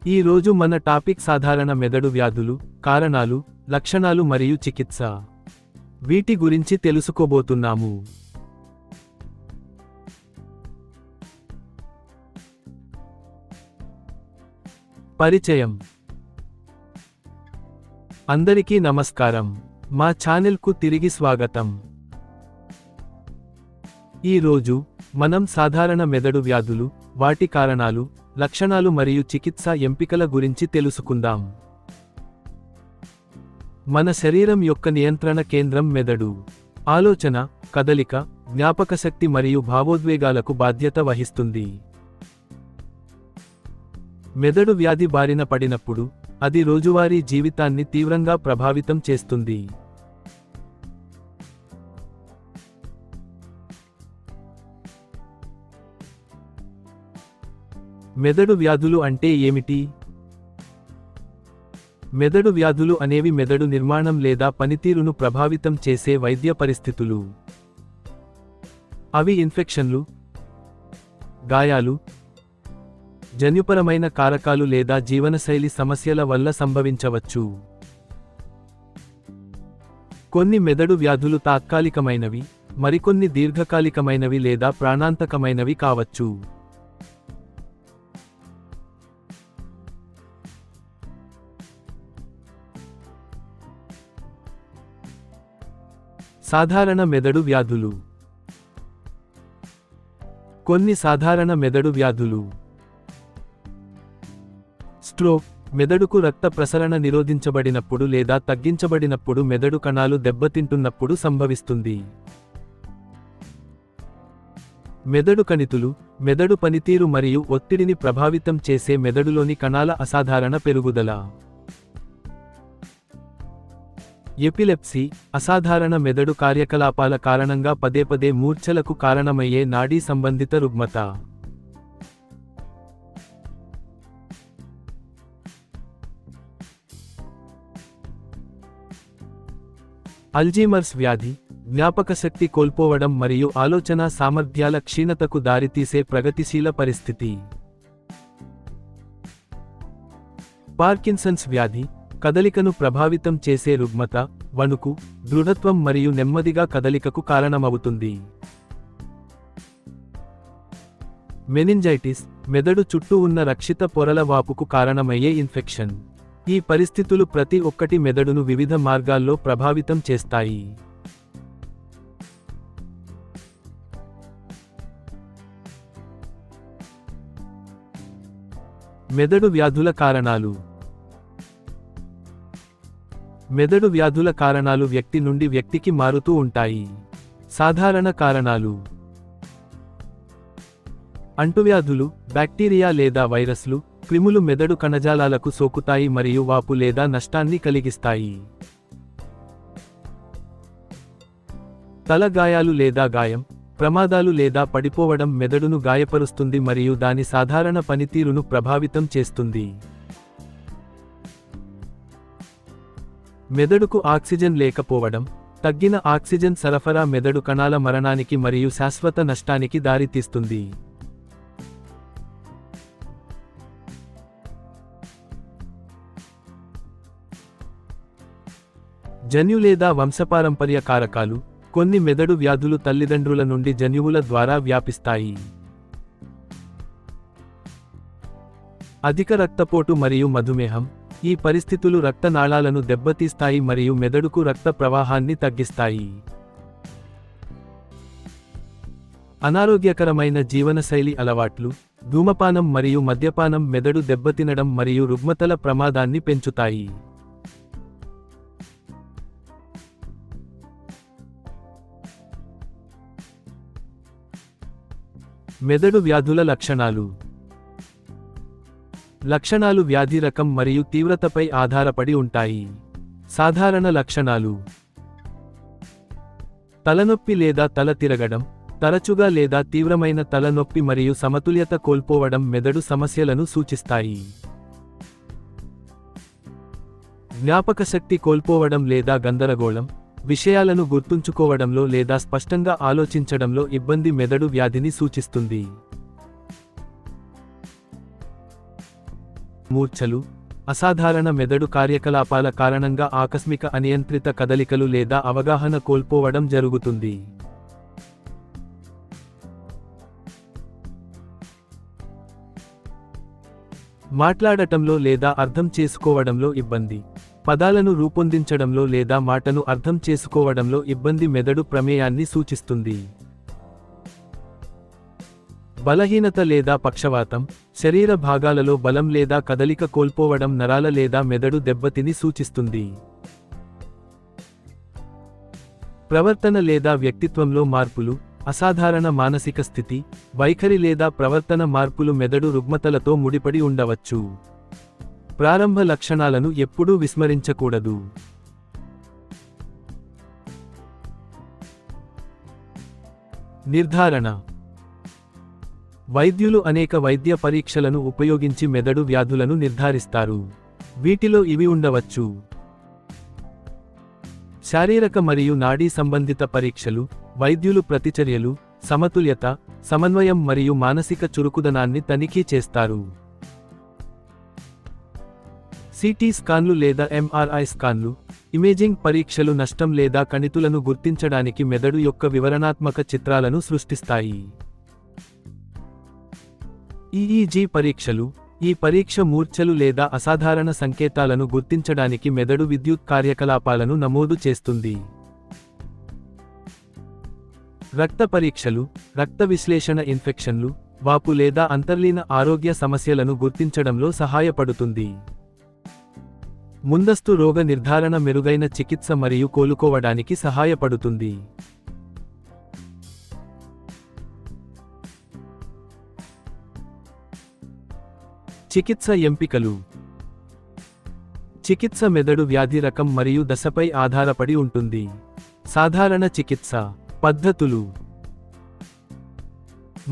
ఈ రోజు మన టాపిక్ సాధారణ మెదడు వ్యాధులు, కారణాలు, లక్షణాలు మరియు చికిత్స. వీటి గురించి తెలుసుకోబోతున్నాము. పరిచయం. అందరికీ నమస్కారం. మా ఛానల్కు తిరిగి స్వాగతం. ఈ రోజు మనం సాధారణ మెదడు వ్యాధులు, వాటి కారణాలు, లక్షణాలు మరియు చికిత్సా ఎంపికల గురించి తెలుసుకుందాం. మన శరీరం యొక్క నియంత్రణ కేంద్రం మెదడు. ఆలోచన, కదలిక, జ్ఞాపకశక్తి మరియు భావోద్వేగాలకు బాధ్యత వహిస్తుంది. మెదడు వ్యాధి బారిన పడినప్పుడు, అది రోజువారీ జీవితాన్ని తీవ్రంగా ప్రభావితం చేస్తుంది. మెదడు వ్యాధులు అంటే ఏమిటి? మెదడు వ్యాధులు అనేవి మెదడు నిర్మాణం లేదా పనితీరును ప్రభావితం చేసే వైద్య పరిస్థితులు. అవి ఇన్ఫెక్షన్లు, గాయాలు, జన్యుపరమైన కారకాలు లేదా జీవనశైలి సమస్యల వల్ల సంభవించవచ్చు. కొన్ని మెదడు వ్యాధులు తాత్కాలికమైనవి, మరికొన్ని దీర్ఘకాలికమైనవి లేదా ప్రాణాంతకమైనవి కావచ్చు. సాధారణ మెదడు వ్యాధులు. కొన్ని సాధారణ మెదడు వ్యాధులు: స్ట్రోక్, మెదడుకు రక్త ప్రసరణ నిరోధించబడినప్పుడు లేదా తగ్గించబడినప్పుడు మెదడు కణాలు దెబ్బతింటున్నప్పుడు సంభవిస్తుంది. మెదడు కణితులు, మెదడు పనితీరు మరియు ఒత్తిడిని ప్రభావితం చేసే మెదడులోని కణాల అసాధారణ పెరుగుదల. ఎపిలెప్సీ, అసాధారణ మెదడు కార్యకలాపాల కారణంగా పదేపదే మూర్ఛలకు కారణమయ్యే నాడీ సంబంధిత రుగ్మత. అల్జీమర్స్ వ్యాధి, జ్ఞాపకశక్తి కోల్పోవడం మరియు ఆలోచనా సామర్థ్యాల క్షీణతకు దారితీసే ప్రగతిశీల పరిస్థితి. పార్కిన్సన్స్ వ్యాధి, కదలికను ప్రభావితం చేసే రుగ్మత, వణుకు, దృఢత్వం మరియు నెమ్మదిగా కదలికకు కారణమవుతుంది. మెనింజైటిస్, మెదడు చుట్టూ ఉన్న రక్షిత పొరల వాపుకు కారణమయ్యే ఇన్ఫెక్షన్. ఈ పరిస్థితులు ప్రతి ఒక్కటి మెదడును వివిధ మార్గాల్లో ప్రభావితం చేస్తాయి. మెదడు వ్యాధుల కారణాలు. మెదడు వ్యాధుల కారణాలు వ్యక్తి నుండి వ్యక్తికి మారుతూ ఉంటాయి. సాధారణ కారణాలు: అంటువ్యాధులు, బ్యాక్టీరియా లేదా వైరస్లు, క్రిములు మెదడు కణజాలాలకు సోకుతాయి మరియు వాపు లేదా నష్టాన్ని కలిగిస్తాయి. తల గాయాలు లేదా గాయం, ప్రమాదాలు లేదా పడిపోవడం మెదడును గాయపరుస్తుంది మరియు దాని సాధారణ పనితీరును ప్రభావితం చేస్తుంది. మెదడుకు ఆక్సిజన్ లేకపోవడం, తగ్గిన ఆక్సిజన్ సరఫరా మెదడు కణాల మరణానికి మరియు శాశ్వత నష్టానికి దారితీస్తుంది. జన్యు లేదా వంశపారంపర్య కారకాలు, కొన్ని మెదడు వ్యాధులు తల్లిదండ్రుల నుండి జన్యువుల ద్వారా వ్యాపిస్తాయి. అధిక రక్తపోటు మరియు మధుమేహం, ఈ పరిస్థితులు రక్తనాళాలను దెబ్బతీస్తాయి మరియు మెదడుకు రక్త ప్రవాహాన్ని తగ్గిస్తాయి. అనారోగ్యకరమైన జీవనశైలి అలవాట్లు, ధూమపానం మరియు మద్యపానం మెదడు దెబ్బతినడం మరియు రుగ్మతల ప్రమాదాన్ని పెంచుతాయి. మెదడు వ్యాధుల లక్షణాలు. లక్షణాలు వ్యాధి రకం మరియు తీవ్రతపై ఆధారపడి ఉంటాయి. సాధారణ లక్షణాలు: తలనొప్పి లేదా తల తిరగడం, తరచుగా లేదా తీవ్రమైన తలనొప్పి మరియు సమతుల్యత కోల్పోవడం మెదడు సమస్యలను సూచిస్తాయి. జ్ఞాపకశక్తి కోల్పోవడం లేదా గందరగోళం, విషయాలను గుర్తుంచుకోవడంలో లేదా స్పష్టంగా ఆలోచించడంలో ఇబ్బంది మెదడు వ్యాధిని సూచిస్తుంది. మూర్ఛలు, అసాధారణ మెదడు కార్యకలాపాల కారణంగా ఆకస్మిక అనియంత్రిత కదలికలు లేదా అవగాహన కోల్పోవడం జరుగుతుంది. మాట్లాడటంలో లేదా అర్థం చేసుకోవడంలో ఇబ్బంది. పదాలను రూపొందించడంలో లేదా మాటను అర్థం చేసుకోవడంలో ఇబ్బంది మెదడు ప్రమేయాన్ని సూచిస్తుంది. బలహీనత లేదా పక్షవాతం, శరీర భాగాలలో బలం లేదా కదలిక కోల్పోవడం నరాల లేదా మెదడు దెబ్బతిని సూచిస్తుంది. ప్రవర్తన లేదా వ్యక్తిత్వంలో మార్పులు, అసాధారణ మానసిక స్థితి, వైఖరి లేదా ప్రవర్తన మార్పులు మెదడు రుగ్మతలతో ముడిపడి ఉండవచ్చు. ప్రారంభ లక్షణాలను ఎప్పుడూ విస్మరించకూడదు. నిర్ధారణ. వైద్యులు అనేక వైద్య పరీక్షలను ఉపయోగించి మెదడు వ్యాధులను నిర్ధారిస్తారు. వీటిలో ఇవి ఉండవచ్చు: శారీరక మరియు నాడీ సంబంధిత పరీక్షలు, వైద్యులు ప్రతిచర్యలు, సమతుల్యత, సమన్వయం మరియు మానసిక చురుకుదనాన్ని తనిఖీ చేస్తారు. సిటీ స్కాన్లు లేదా ఎంఆర్ఐ స్కాన్లు, ఇమేజింగ్ పరీక్షలు నష్టం లేదా కణితులను గుర్తించడానికి మెదడు యొక్క వివరణాత్మక చిత్రాలను సృష్టిస్తాయి. ఈఈజీ పరీక్షలు, ఈ పరీక్ష మూర్ఛలు లేదా అసాధారణ సంకేతాలను గుర్తించడానికి మెదడు విద్యుత్ కార్యకలాపాలను నమోదు చేస్తుంది. రక్త పరీక్షలు, రక్త విశ్లేషణ ఇన్ఫెక్షన్లు, వాపు లేదా అంతర్లీన ఆరోగ్య సమస్యలను గుర్తించడంలో సహాయపడుతుంది. ముందస్తు రోగ నిర్ధారణ మెరుగైన చికిత్స మరియు కోలుకోవడానికి సహాయపడుతుంది. చికిత్స ఎంపికలు. చికిత్స మెదడు వ్యాధి రకం మరియు దశపై ఆధారపడి ఉంటుంది. సాధారణ చికిత్స పద్ధతులు: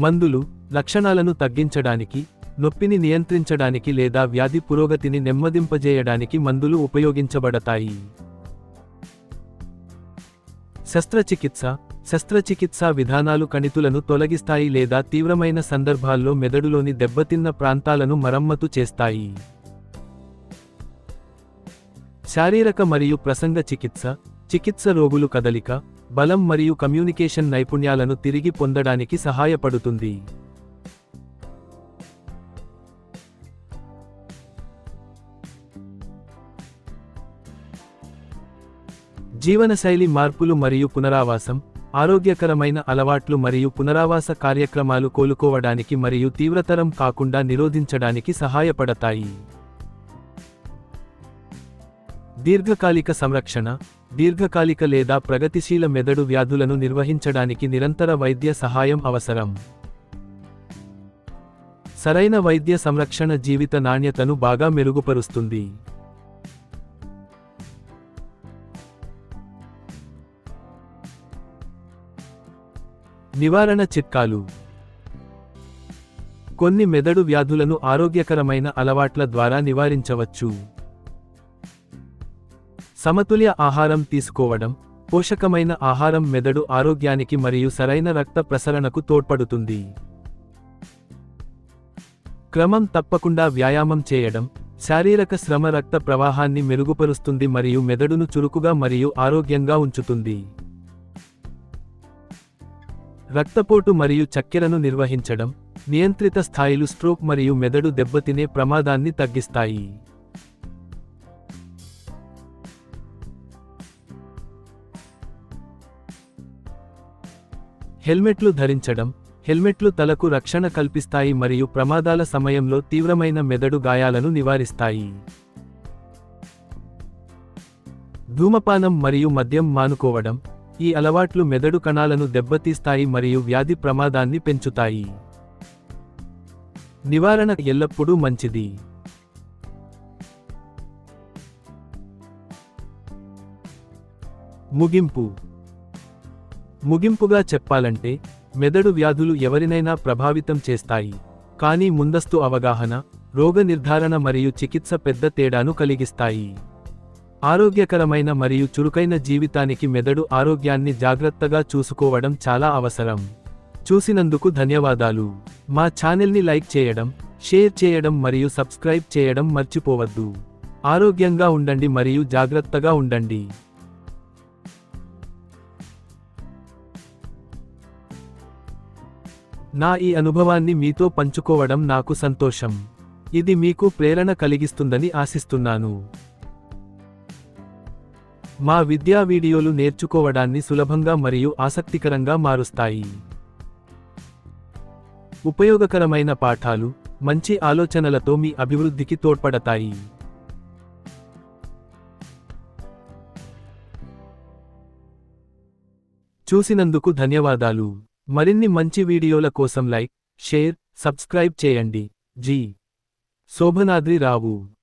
మందులు, లక్షణాలను తగ్గించడానికి, నొప్పిని నియంత్రించడానికి లేదా వ్యాధి పురోగతిని నెమ్మదింపజేయడానికి మందులు ఉపయోగించబడతాయి. శస్త్రచికిత్స, శస్త్రచికిత్సా విధానాలు కణితులను తొలగిస్తాయి లేదా తీవ్రమైన సందర్భాల్లో మెదడులోని దెబ్బతిన్న ప్రాంతాలను మరమ్మతు చేస్తాయి. శారీరక మరియు ప్రసంగ చికిత్స, చికిత్స రోగులు కదలిక, బలం మరియు కమ్యూనికేషన్ నైపుణ్యాలను తిరిగి పొందడానికి సహాయపడుతుంది. జీవనశైలి మార్పులు మరియు పునరావాసం, ఆరోగ్యకరమైన అలవాట్లు మరియు పునరావాస కార్యక్రమాలు కోలుకోవడానికి మరియు తీవ్రతరం కాకుండా నిరోధించడానికి సహాయపడతాయి. దీర్ఘకాలిక సంరక్షణ, దీర్ఘకాలిక లేదా ప్రగతిశీల మెదడు వ్యాధులను నిర్వహించడానికి నిరంతర వైద్య సహాయం అవసరం. సరైన వైద్య సంరక్షణ జీవిత నాణ్యతను బాగా మెరుగుపరుస్తుంది. నివారణ చిట్కాలు. కొన్ని మెదడు వ్యాధులను ఆరోగ్యకరమైన అలవాట్ల ద్వారా నివారించవచ్చు. సమతుల్య ఆహారం తీసుకోవడం, పోషకమైన ఆహారం మెదడు ఆరోగ్యానికి మరియు సరైన రక్త ప్రసరణకు తోడ్పడుతుంది. క్రమం తప్పకుండా వ్యాయామం చేయడం, శారీరక శ్రమ రక్త ప్రవాహాన్ని మెరుగుపరుస్తుంది మరియు మెదడును చురుకుగా మరియు ఆరోగ్యంగా ఉంచుతుంది. రక్తపోటు మరియు చక్కెరను నిర్వహించడం, నియంత్రిత స్థాయిలు స్ట్రోక్ మరియు మెదడు దెబ్బతినే ప్రమాదాన్ని తగ్గిస్తాయి. హెల్మెట్లు ధరించడం, హెల్మెట్లు తలకు రక్షణ కల్పిస్తాయి మరియు ప్రమాదాల సమయంలో తీవ్రమైన మెదడు గాయాలను నివారిస్తాయి. ధూమపానం మరియు మద్యం మానుకోవడం, ఈ అలవాట్లు మెదడు కణాలను దెబ్బతీస్తాయి మరియు వ్యాధి ప్రమాదాన్ని పెంచుతాయి. నివారణ ఎల్లప్పుడూ మంచిది. ముగింపుగా చెప్పాలంటే, మెదడు వ్యాధులు ఎవరినైనా ప్రభావితం చేస్తాయి, కానీ ముందస్తు అవగాహన, రోగ నిర్ధారణ మరియు చికిత్స పెద్ద తేడాను కలిగిస్తాయి. ఆరోగ్యకరమైన మరియు చురుకైన జీవితానికి మెదడు ఆరోగ్యాన్ని జాగ్రత్తగా చూసుకోవడం చాలా అవసరం. చూసినందుకు ధన్యవాదాలు. మా ఛానల్ని లైక్ చేయడం, షేర్ చేయడం మరియు సబ్స్క్రైబ్ చేయడం మర్చిపోవద్దు. ఆరోగ్యంగా ఉండండి మరియు జాగ్రత్తగా ఉండండి. నా ఈ అనుభవాన్ని మీతో పంచుకోవడం నాకు సంతోషం. ఇది మీకు ప్రేరణ కలిగిస్తుందని ఆశిస్తున్నాను. మా విద్యా వీడియోలు నేర్చుకోవడాన్ని సులభంగా మరియు ఆసక్తికరంగా మారుస్తాయి. ఉపయోగకరమైన పాఠాలు, మంచి ఆలోచనలతో మీ అభివృద్ధికి తోడ్పడతాయి. చూసినందుకు ధన్యవాదాలు. మరిన్ని మంచి వీడియోల కోసం లైక్, షేర్, సబ్స్క్రైబ్ చేయండి. జి. శోభనాద్రి రావు.